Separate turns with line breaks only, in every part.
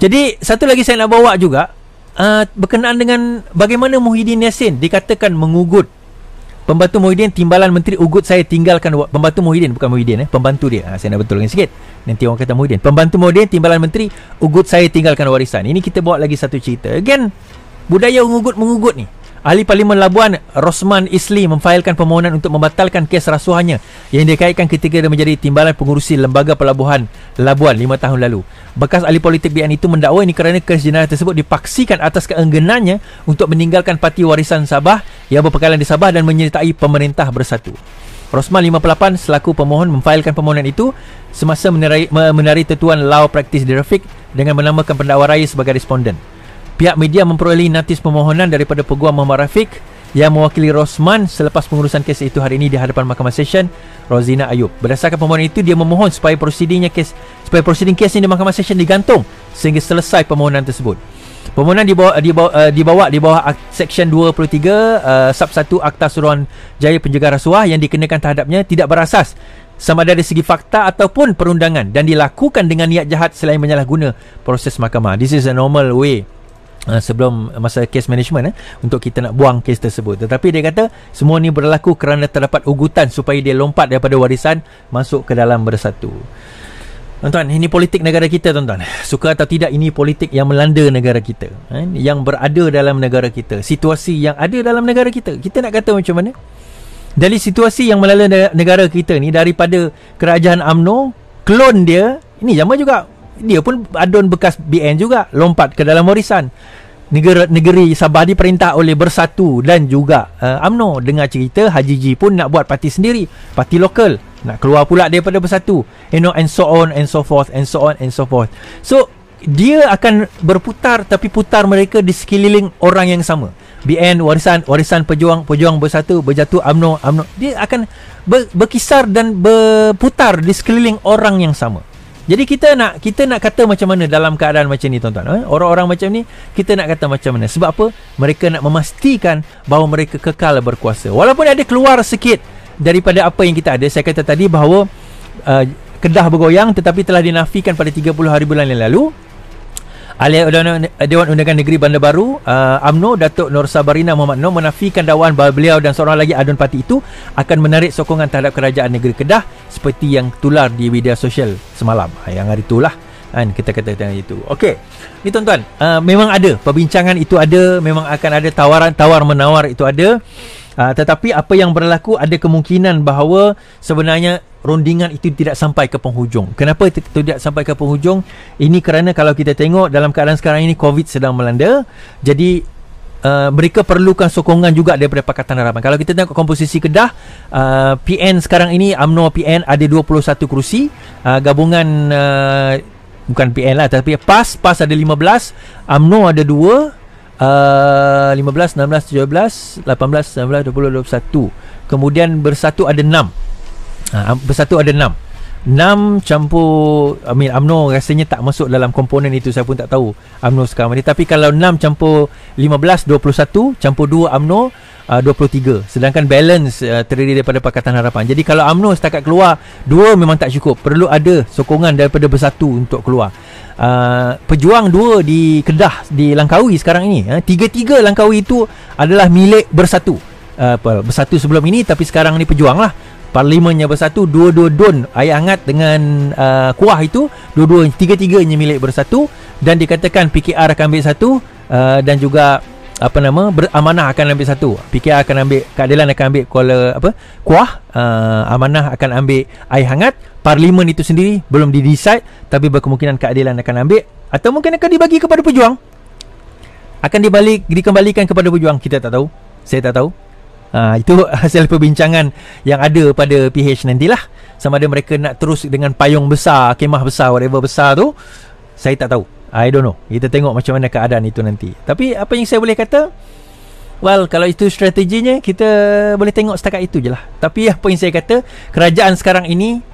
Jadi satu lagi saya nak bawa juga berkenaan dengan bagaimana Muhyiddin Yassin dikatakan mengugut. Pembantu Muhyiddin, timbalan menteri ugut saya tinggalkan. Pembantu Muhyiddin, bukan Muhyiddin, pembantu dia. Saya nak betulkan sikit. Nanti orang kata Muhyiddin. Pembantu Muhyiddin, timbalan menteri ugut saya tinggalkan warisan. Ini kita bawa lagi satu cerita. Again, budaya mengugut ni. Ahli Parlimen Labuan Rosman Isli memfailkan permohonan untuk membatalkan kes rasuahnya yang dikaitkan ketika dia menjadi timbalan pengurusi Lembaga Pelabuhan Labuan 5 tahun lalu. Bekas ahli politik BN itu mendakwa ini kerana kes jenayah tersebut dipaksikan atas keengganannya untuk meninggalkan Parti Warisan Sabah yang berpekalian di Sabah dan menyertai Pemerintah Bersatu. Rosman 58 selaku pemohon memfailkan permohonan itu semasa menari tetuan Law Practice Directive dengan menamakan pendakwa raya sebagai responden. Pihak media memperoleh notis permohonan daripada Peguam Muhammad Rafiq yang mewakili Rosman selepas pengurusan kes itu hari ini di hadapan Mahkamah Session Rozina Ayub. Berdasarkan permohonan itu, dia memohon supaya prosiding kes ini di Mahkamah Session digantung sehingga selesai permohonan tersebut. Permohonan dibawa di bawah Seksyen 23 Sub 1 Akta Suruhanjaya Pencegahan Rasuah yang dikenakan terhadapnya tidak berasas sama ada dari segi fakta ataupun perundangan dan dilakukan dengan niat jahat selain menyalahguna proses mahkamah. This is a normal way sebelum masa case management untuk kita nak buang kes tersebut. Tetapi dia kata semua ni berlaku kerana terdapat ugutan supaya dia lompat daripada warisan masuk ke dalam Bersatu. Tuan-tuan, ini politik negara kita, tuan-tuan. Suka atau tidak, ini politik yang melanda negara kita, yang berada dalam negara kita, situasi yang ada dalam negara kita. Kita nak kata macam mana? Dari situasi yang melanda negara kita ni, daripada kerajaan UMNO, klon dia ini sama juga. Dia pun adun bekas BN juga, lompat ke dalam warisan. Negeri Sabah diperintah oleh Bersatu dan juga UMNO. Dengar cerita Haji G pun nak buat parti sendiri, parti lokal, nak keluar pula daripada Bersatu, and so on and so forth and so on and so forth. So dia akan berputar, tapi putar mereka di sekeliling orang yang sama. BN, warisan pejuang Bersatu, Berjatuh, UMNO. Dia akan berkisar dan berputar di sekeliling orang yang sama. Jadi kita nak kata macam mana dalam keadaan macam ni, tuan-tuan? Orang-orang macam ni kita nak kata macam mana? Sebab apa? Mereka nak memastikan bahawa mereka kekal berkuasa. Walaupun ada keluar sikit daripada apa yang kita ada. Saya kata tadi bahawa Kedah bergoyang tetapi telah dinafikan pada 30 hari bulan yang lalu. Ahli Dewan Undangan Negeri Bandar Baru UMNO Datuk Nur Sabarina Muhammad Nur menafikan dakwaan bahawa beliau dan seorang lagi adun parti itu akan menarik sokongan terhadap kerajaan negeri Kedah seperti yang tular di media sosial semalam. Yang hari itulah kita kata itu. Okey. Ni tuan-tuan, memang ada perbincangan itu ada, memang akan ada tawar menawar itu ada. Tetapi apa yang berlaku, ada kemungkinan bahawa sebenarnya rundingan itu tidak sampai ke penghujung. Kenapa tidak sampai ke penghujung? Ini kerana kalau kita tengok dalam keadaan sekarang ini COVID sedang melanda. Jadi mereka perlukan sokongan juga daripada Pakatan Harapan. Kalau kita tengok komposisi Kedah, PN sekarang ini, UMNO PN ada 21 kerusi, gabungan bukan PN lah, tapi PAS ada 15, UMNO ada 2, 15, 16, 17, 18, 19, 20, 21. Kemudian Bersatu ada 6. Bersatu ada 6 campur UMNO rasanya tak masuk dalam komponen itu. Saya pun tak tahu UMNO sekarang ni. Tapi kalau 6 campur 15, 21, campur 2 UMNO 23. Sedangkan balance terdiri daripada Pakatan Harapan. Jadi kalau UMNO setakat keluar 2 memang tak cukup. Perlu ada sokongan daripada Bersatu untuk keluar. Pejuang 2 di Kedah, di Langkawi sekarang ini, 3 Langkawi itu adalah milik Bersatu. Bersatu sebelum ini, tapi sekarang ni pejuang lah. Parlimennya Bersatu, 2 don air hangat dengan kuah itu, 3-3nya milik Bersatu. Dan dikatakan PKR akan ambil satu, dan juga Amanah akan ambil satu. PKR akan ambil, Keadilan akan ambil kuah, Amanah akan ambil air hangat. Parlimen itu sendiri belum didecide, tapi berkemungkinan Keadilan akan ambil, atau mungkin akan dibagi kepada pejuang, akan dikembalikan kepada pejuang. Kita tak tahu, saya tak tahu. Itu hasil perbincangan yang ada pada PH nantilah. Sama ada mereka nak terus dengan payung besar, kemah besar, whatever besar tu, saya tak tahu. I don't know. Kita tengok macam mana keadaan itu nanti. Tapi apa yang saya boleh kata, well, kalau itu strateginya, kita boleh tengok setakat itu je lah. Tapi apa yang saya kata, kerajaan sekarang ini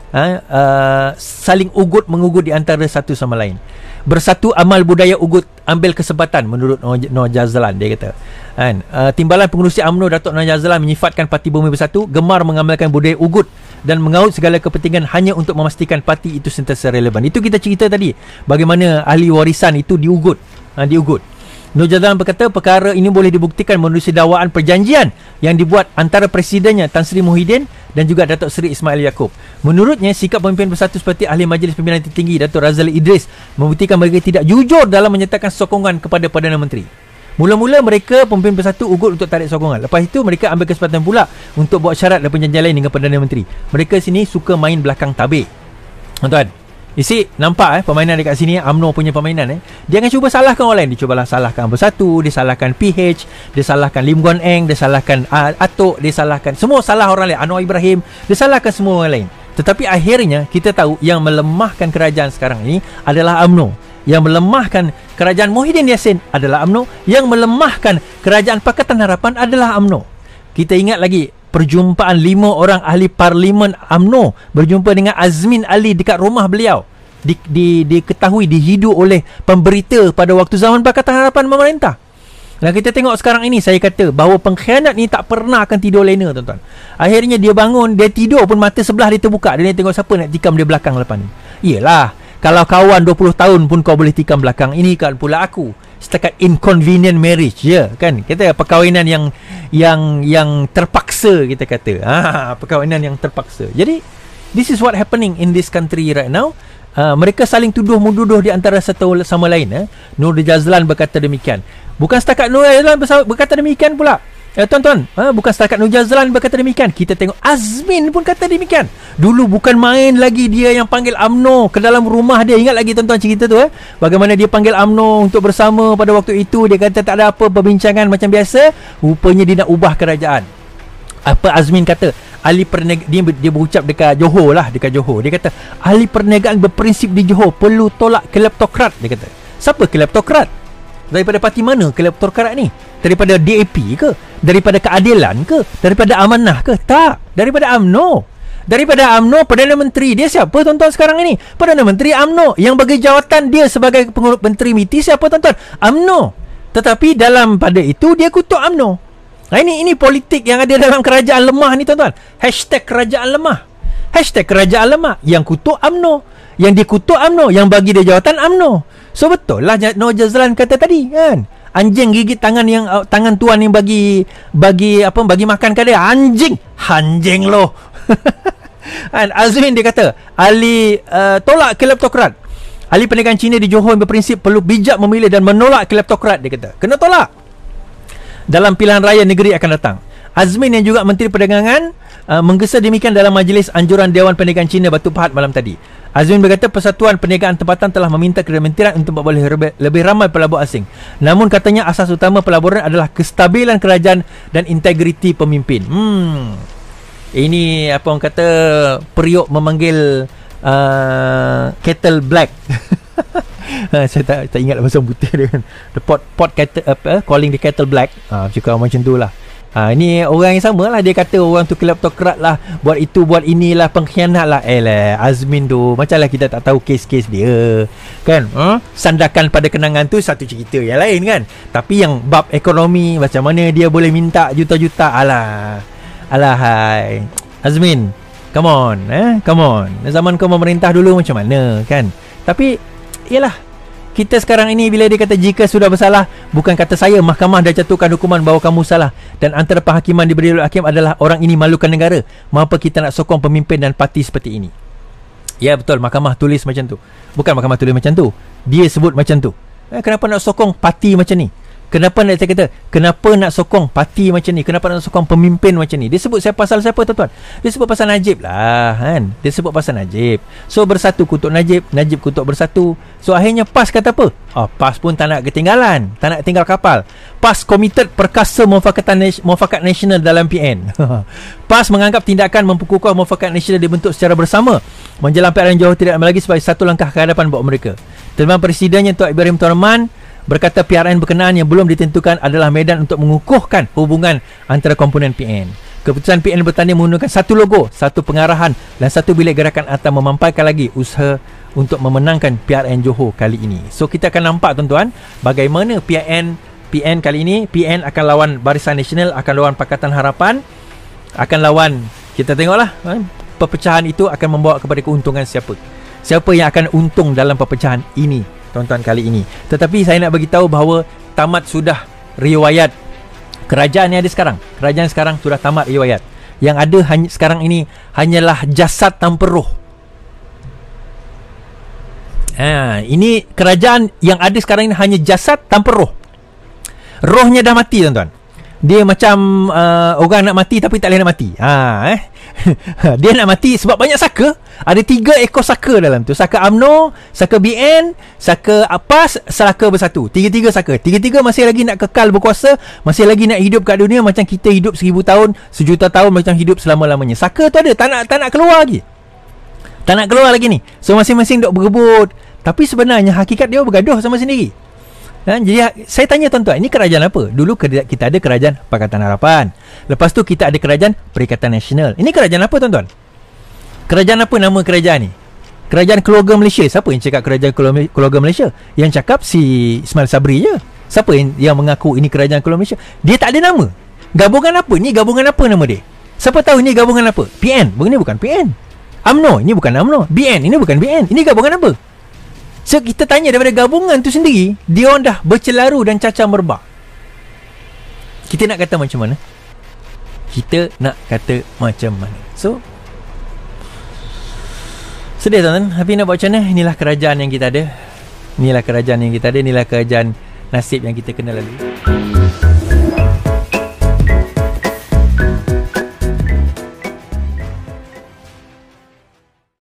saling mengugut di antara satu sama lain. Bersatu amal budaya ugut, ambil kesempatan, menurut Nur Jazlan. Dia kata timbalan pengurusi UMNO Datuk Nur Jazlan menyifatkan Parti Bumi Bersatu gemar mengamalkan budaya ugut dan mengaut segala kepentingan hanya untuk memastikan parti itu sentiasa relevan. Itu kita cerita tadi bagaimana ahli warisan itu diugut. Nur Jazlan berkata perkara ini boleh dibuktikan menerusi dakwaan perjanjian yang dibuat antara presidennya Tan Sri Muhyiddin dan juga Datuk Seri Ismail Yaakob. Menurutnya, sikap pemimpin bersatu seperti Ahli Majlis Pimpinan Tertinggi Datuk Razali Idris membuktikan mereka tidak jujur dalam menyatakan sokongan kepada Perdana Menteri. Mula-mula mereka pemimpin bersatu ugut untuk tarik sokongan. Lepas itu mereka ambil kesempatan pula untuk buat syarat dan perjanjian lain dengan Perdana Menteri. Mereka sini suka main belakang tabir. Tuan-tuan, isi nampak permainan dekat sini, UMNO punya permainan dia akan cuba salahkan orang lain. Dia cubalah salahkan Bersatu, dia salahkan PH, dia salahkan Lim Guan Eng, dia salahkan Atok, dia salahkan semua salah orang lain, Anwar Ibrahim, dia salahkan semua orang lain. Tetapi akhirnya kita tahu yang melemahkan kerajaan sekarang ini adalah UMNO. Yang melemahkan kerajaan Muhyiddin Yassin adalah UMNO. Yang melemahkan kerajaan Pakatan Harapan adalah UMNO. Kita ingat lagi perjumpaan 5 orang ahli parlimen UMNO berjumpa dengan Azmin Ali dekat rumah beliau. Diketahui dihidu oleh pemberita pada waktu zaman Pakatan Harapan memerintah. Dan kita tengok sekarang ini, saya kata bahawa pengkhianat ni tak pernah akan tidur lena, tuan-tuan. Akhirnya dia bangun, dia tidur pun mata sebelah dia terbuka, dia tengok siapa nak tikam dia belakang lepas ni. Iyalah, kalau kawan 20 tahun pun kau boleh tikam belakang, ini kan pula aku. Setakat inconvenient marriage je, kan? Kita perkahwinan yang terpaksa, kita kata. Perkahwinan yang terpaksa. Jadi this is what happening in this country right now. Mereka saling tuduh-menuduh di antara satu sama lain. Nur Jazlan berkata demikian. Bukan setakat Nur Jazlan berkata demikian pula. Tuan-tuan, bukan setakat Nur Jazlan berkata demikian. Kita tengok Azmin pun kata demikian. Dulu bukan main lagi dia yang panggil UMNO ke dalam rumah dia. Ingat lagi tuan-tuan cerita tu bagaimana dia panggil UMNO untuk bersama pada waktu itu. Dia kata tak ada apa, perbincangan macam biasa. Rupanya dia nak ubah kerajaan. Apa Azmin kata? Dia berucap dekat Johor lah, dekat Johor. Dia kata ahli perniagaan berprinsip di Johor perlu tolak kleptokrat. Dia kata, siapa kleptokrat? Daripada parti mana kleptokrat ni? Daripada DAP ke? Daripada Keadilan ke? Daripada Amanah ke? Tak, daripada UMNO. Daripada UMNO. Perdana Menteri dia siapa tuan-tuan sekarang ini? Perdana Menteri UMNO. Yang bagi jawatan dia sebagai pengurus Menteri MITI siapa tuan-tuan? UMNO. Tetapi dalam pada itu dia kutuk UMNO. Ini politik yang ada dalam kerajaan lemah ni tuan-tuan. Hashtag kerajaan lemah. Hashtag kerajaan lemah. Yang kutuk UMNO. Yang dikutuk UMNO. Yang bagi dia jawatan UMNO. So betul lah Nur Jazlan kata tadi kan. Anjing gigit tangan tuan yang bagi makan ke dia. Anjing loh. Azmin dia kata ahli tolak kleptokrat. Ahli perniagaan Cina di Johor berprinsip perlu bijak memilih dan menolak kleptokrat. Dia kata kena tolak dalam pilihan raya negeri akan datang. Azmin yang juga Menteri Perdagangan menggesa demikian dalam majlis anjuran Dewan Perniagaan Cina Batu Pahat malam tadi. Azmin berkata Persatuan Perniagaan Tempatan telah meminta kementerian untuk memboleh lebih ramai pelabur asing. Namun katanya asas utama pelaburan adalah kestabilan kerajaan dan integriti pemimpin. Ini apa orang kata periuk memanggil kettle black. Saya tak ingat bahasa putih dia kan. The pot kettle, calling the kettle black. Cakap macam tu lah. Ini orang yang sama lah. Dia kata orang tu kleptokrat lah, buat itu buat inilah, pengkhianat lah. Azmin tu macam lah kita tak tahu kes-kes dia kan. Sandakan pada kenangan tu satu cerita yang lain kan. Tapi yang bab ekonomi, macam mana dia boleh minta juta-juta. Alahai Azmin, come on. Zaman kau memerintah dulu macam mana kan. Tapi ialah, kita sekarang ini bila dia kata jika sudah bersalah, bukan kata saya, mahkamah dah jatuhkan hukuman bahawa kamu salah dan antara penghakiman diberi oleh hakim adalah orang ini malukan negara. Mengapa kita nak sokong pemimpin dan parti seperti ini? Ya betul, mahkamah tulis macam tu. Bukan mahkamah tulis macam tu, dia sebut macam tu. Kenapa nak sokong parti macam ni? Kenapa nak sokong parti macam ni? Kenapa nak sokong pemimpin macam ni? Dia sebut pasal siapa tuan-tuan? Dia sebut pasal Najib lah kan. Dia sebut pasal Najib. So Bersatu kutuk Najib, Najib kutuk Bersatu. So akhirnya PAS kata apa? PAS pun tak nak ketinggalan, tak nak tinggal kapal. PAS committed perkasa muafakat nasional dalam PN. PAS menganggap tindakan memperkukuh muafakat nasional dibentuk secara bersama menjelang PRN Johor tidak lagi sebagai satu langkah ke hadapan buat mereka. Terima Presidennya Tuan Ibrahim Tuan Rahman berkata PRN berkenaan yang belum ditentukan adalah medan untuk mengukuhkan hubungan antara komponen PN. Keputusan PN bertanding menggunakan satu logo, satu pengarahan dan satu bilik gerakan atau memampaikan lagi usaha untuk memenangkan PRN Johor kali ini. So kita akan nampak tuan-tuan bagaimana PN kali ini. PN akan lawan Barisan Nasional, akan lawan Pakatan Harapan, akan lawan, kita tengoklah perpecahan itu akan membawa kepada keuntungan siapa. Siapa yang akan untung dalam perpecahan ini, tuan-tuan, kali ini. Tetapi saya nak bagi tahu bahawa tamat sudah riwayat kerajaan yang ada sekarang. Kerajaan sekarang sudah tamat riwayat. Yang ada sekarang ini hanyalah jasad tanpa roh. Ini kerajaan yang ada sekarang ini hanya jasad tanpa roh. Rohnya dah mati, tuan-tuan. Dia macam orang nak mati tapi tak boleh nak mati. Dia nak mati sebab banyak saka. Ada 3 ekor saka dalam tu. Saka UMNO, saka BN, saka APAS, Saka Bersatu. 3 saka. 3 masih lagi nak kekal berkuasa, masih lagi nak hidup kat dunia macam kita hidup 1000 tahun, sejuta tahun, macam hidup selama-lamanya. Saka tu ada, tak nak keluar lagi. Tak nak keluar lagi ni. So masing-masing duk berebut. Tapi sebenarnya hakikat dia bergaduh sama sendiri. Jadi saya tanya tuan-tuan, ini kerajaan apa? Dulu kita ada kerajaan Pakatan Harapan. Lepas tu kita ada kerajaan Perikatan Nasional. Ini kerajaan apa, tuan-tuan? Kerajaan apa nama kerajaan ni? Kerajaan Keluarga Malaysia. Siapa yang cakap kerajaan Keluarga Malaysia? Yang cakap si Ismail Sabri je. Siapa yang mengaku ini kerajaan Keluarga Malaysia? Dia tak ada nama. Gabungan apa? Ni gabungan apa nama dia? Siapa tahu ini gabungan apa? PN. Ini bukan PN. UMNO. Ini bukan UMNO. BN. Ini bukan BN. Ini gabungan apa? So kita tanya daripada gabungan tu sendiri, dia orang dah bercelaru dan cacah merbak. Kita nak kata macam mana? Kita nak kata macam mana? So sedih, tuan-tuan. Tapi nak buat macam mana? Inilah kerajaan yang kita ada. Inilah kerajaan yang kita ada. Inilah kerajaan nasib yang kita kena lalui.